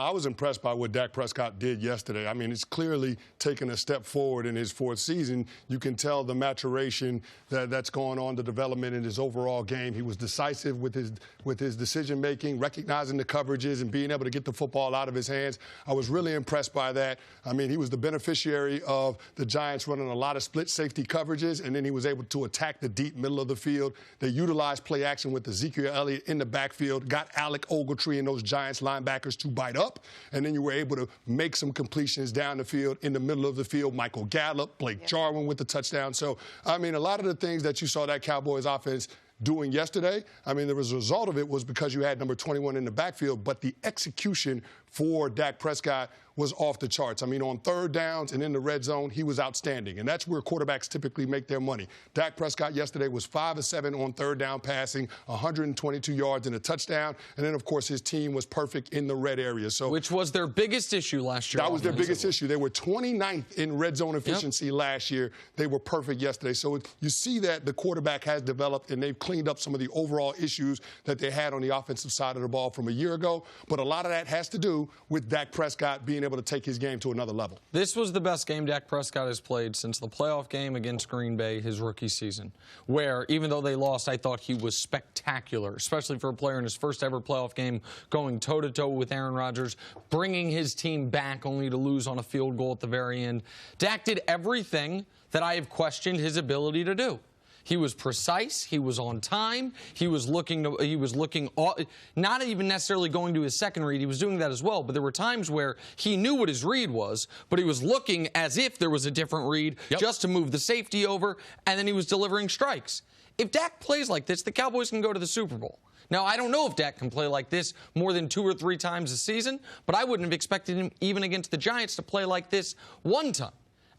I was impressed by what Dak Prescott did yesterday. I mean, it's clearly taken a step forward in his fourth season. You can tell the maturation that's going on, the development in his overall game. He was decisive with his decision-making, recognizing the coverages and being able to get the football out of his hands. I was really impressed by that. I mean, he was the beneficiary of the Giants running a lot of split safety coverages, and then he was able to attack the deep middle of the field. They utilized play action with Ezekiel Elliott in the backfield, got Alec Ogletree and those Giants linebackers to bite up. And then you were able to make some completions down the field, in the middle of the field. Michael Gallup, Blake Jarwin with the touchdown. So, I mean, a lot of the things that you saw that Cowboys offense doing yesterday, I mean, the result of it was because you had number 21 in the backfield, but the execution for Dak Prescott was off the charts. I mean, on third downs and in the red zone, he was outstanding. And that's where quarterbacks typically make their money. Dak Prescott yesterday was 5 of 7 on third down passing, 122 yards and a touchdown. And then, of course, his team was perfect in the red area. So, which was their biggest issue last year. That was their biggest issue. They were 29th in red zone efficiency last year. They were perfect yesterday. So you see that the quarterback has developed, and they've cleaned up some of the overall issues that they had on the offensive side of the ball from a year ago. But a lot of that has to do with Dak Prescott being able to take his game to another level. This was the best game Dak Prescott has played since the playoff game against Green Bay, his rookie season, where even though they lost, I thought he was spectacular, especially for a player in his first ever playoff game, going toe-to-toe with Aaron Rodgers, bringing his team back only to lose on a field goal at the very end. Dak did everything that I have questioned his ability to do. He was precise. He was on time. He was looking, not even necessarily going to his second read. He was doing that as well. But there were times where he knew what his read was, but he was looking as if there was a different read just to move the safety over, and then he was delivering strikes. If Dak plays like this, the Cowboys can go to the Super Bowl. Now, I don't know if Dak can play like this more than 2 or 3 times a season, but I wouldn't have expected him, even against the Giants, to play like this one time.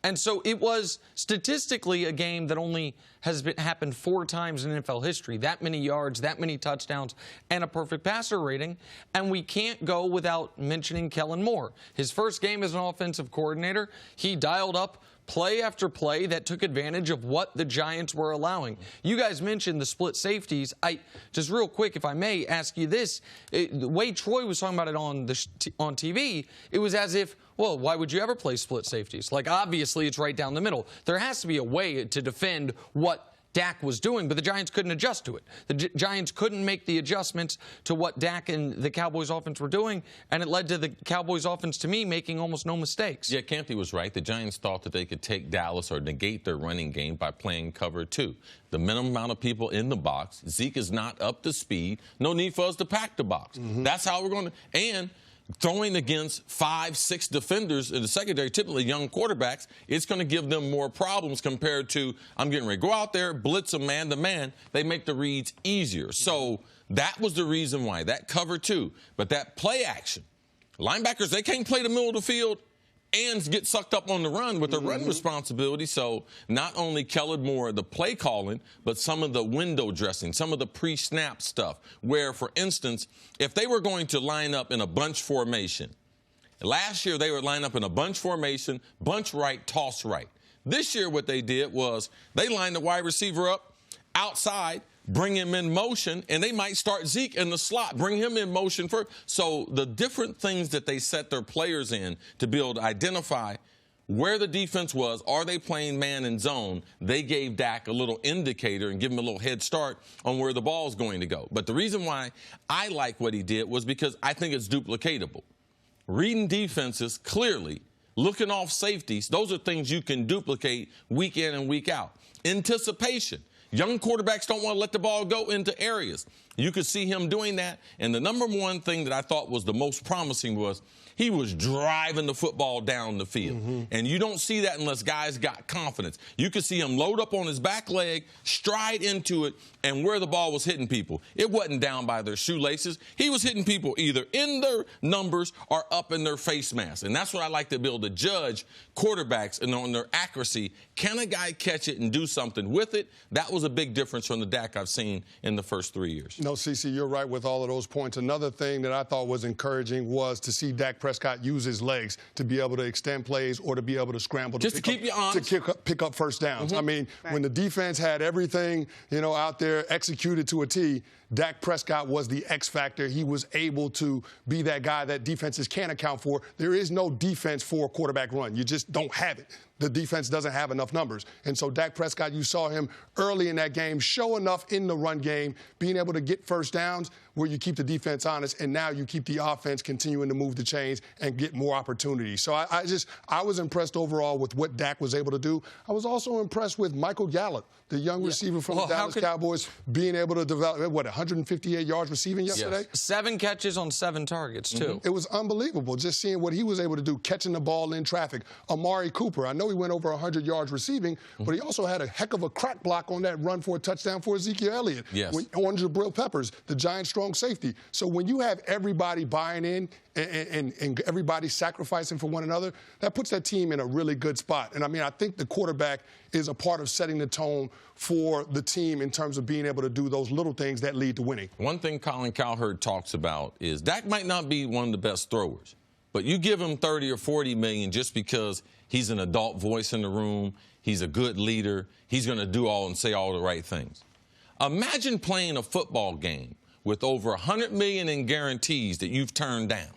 And so it was statistically a game that only has happened 4 times in NFL history. That many yards, that many touchdowns, and a perfect passer rating. And we can't go without mentioning Kellen Moore. His first game as an offensive coordinator, he dialed up play after play that took advantage of what the Giants were allowing. You guys mentioned the split safeties. Just real quick, if I may ask you this, the way Troy was talking about it on TV, it was as if, well, why would you ever play split safeties? Like, obviously, it's right down the middle. There has to be a way to defend what Dak was doing, but the Giants couldn't adjust to it. The Giants couldn't make the adjustments to what Dak and the Cowboys offense were doing, and it led to the Cowboys offense, to me, making almost no mistakes. Yeah, Canty was right. The Giants thought that they could take Dallas or negate their running game by playing cover 2. The minimum amount of people in the box. Zeke is not up to speed. No need for us to pack the box. That's how we're going to – and throwing against 5, 6 defenders in the secondary, typically young quarterbacks, it's going to give them more problems compared to, I'm getting ready to go out there, blitz them man-to-man. They make the reads easier. So that was the reason why. That cover 2. But that play action, linebackers, they can't play the middle of the field and get sucked up on the run with the run responsibility. So not only Kellen Moore, the play calling, but some of the window dressing, some of the pre-snap stuff, where, for instance, if they were going to line up in a bunch formation, last year they would line up in a bunch formation, bunch right, toss right. This year what they did was they lined the wide receiver up outside, bring him in motion, and they might start Zeke in the slot, bring him in motion first. So the different things that they set their players in to be able to identify where the defense was, are they playing man and zone, they gave Dak a little indicator and give him a little head start on where the ball's going to go. But the reason why I like what he did was because I think it's duplicatable. Reading defenses clearly, looking off safeties, those are things you can duplicate week in and week out. Anticipation. Young quarterbacks don't want to let the ball go into areas. You could see him doing that. And the number one thing that I thought was the most promising was he was driving the football down the field. And you don't see that unless guys got confidence. You could see him load up on his back leg, stride into it, and where the ball was hitting people. It wasn't down by their shoelaces. He was hitting people either in their numbers or up in their face mask. And that's what I like to be able to judge quarterbacks and on their accuracy. Can a guy catch it and do something with it? That was a big difference from the Dak I've seen in the first 3 years. No, CeCe, you're right with all of those points. Another thing that I thought was encouraging was to see Dak Prescott use his legs to be able to extend plays or to be able to scramble just to keep you honest, to pick up first downs. I mean, when the defense had everything, out there executed to a T, Dak Prescott was the X factor. He was able to be that guy that defenses can't account for. There is no defense for a quarterback run. You just don't have it. The defense doesn't have enough numbers. And so Dak Prescott, you saw him early in that game show enough in the run game, being able to get first downs where you keep the defense honest, and now you keep the offense continuing to move the chains and get more opportunities. So I was impressed overall with what Dak was able to do. I was also impressed with Michael Gallup, the young receiver from the Dallas Cowboys, being able to develop, 158 yards receiving yesterday? Yes. 7 catches on 7 targets, too. It was unbelievable just seeing what he was able to do, catching the ball in traffic. Amari Cooper, I know he went over 100 yards receiving, but he also had a heck of a crack block on that run for a touchdown for Ezekiel Elliott. Yes. On Jabril Peppers, the Giants' strong safety. So when you have everybody buying in and everybody sacrificing for one another, that puts that team in a really good spot. And, I think the quarterback is a part of setting the tone for the team in terms of being able to do those little things that lead to winning. One thing Colin Cowherd talks about is Dak might not be one of the best throwers, but you give him 30 or 40 million just because he's an adult voice in the room, he's a good leader, he's going to do all and say all the right things. Imagine playing a football game with over 100 million in guarantees that you've turned down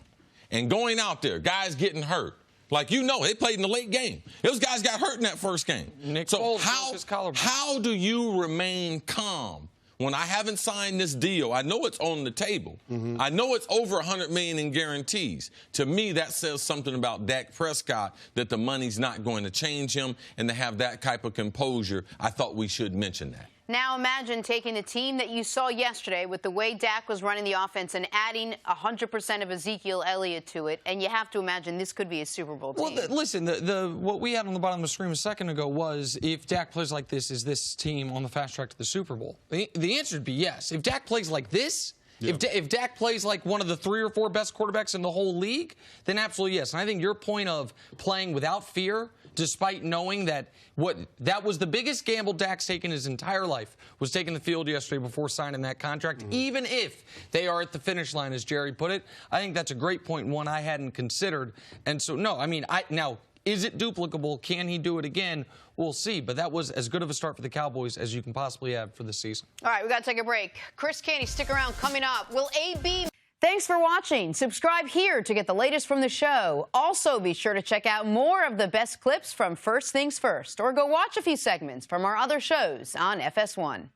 and going out there, guys getting hurt. Like, they played in the late game. Those guys got hurt in that first game. So how do you remain calm when I haven't signed this deal? I know it's on the table. I know it's over 100 million in guarantees. To me, that says something about Dak Prescott, that the money's not going to change him, and to have that type of composure, I thought we should mention that. Now imagine taking the team that you saw yesterday with the way Dak was running the offense and adding 100% of Ezekiel Elliott to it, and you have to imagine this could be a Super Bowl team. Well, listen, what we had on the bottom of the screen a second ago was, if Dak plays like this, is this team on the fast track to the Super Bowl? The answer would be yes. If Dak plays like this, if Dak plays like one of the 3 or 4 best quarterbacks in the whole league, then absolutely yes. And I think your point of playing without fear, despite knowing that that was the biggest gamble Dak's taken his entire life, was taking the field yesterday before signing that contract, even if they are at the finish line, as Jerry put it. I think that's a great point, one I hadn't considered. And so, no, now, is it duplicable? Can he do it again? We'll see. But that was as good of a start for the Cowboys as you can possibly have for the season. All right, we got to take a break. Cris, Canty, stick around. Coming up, will AB... Thanks for watching. Subscribe here to get the latest from the show. Also, be sure to check out more of the best clips from First Things First, or go watch a few segments from our other shows on FS1.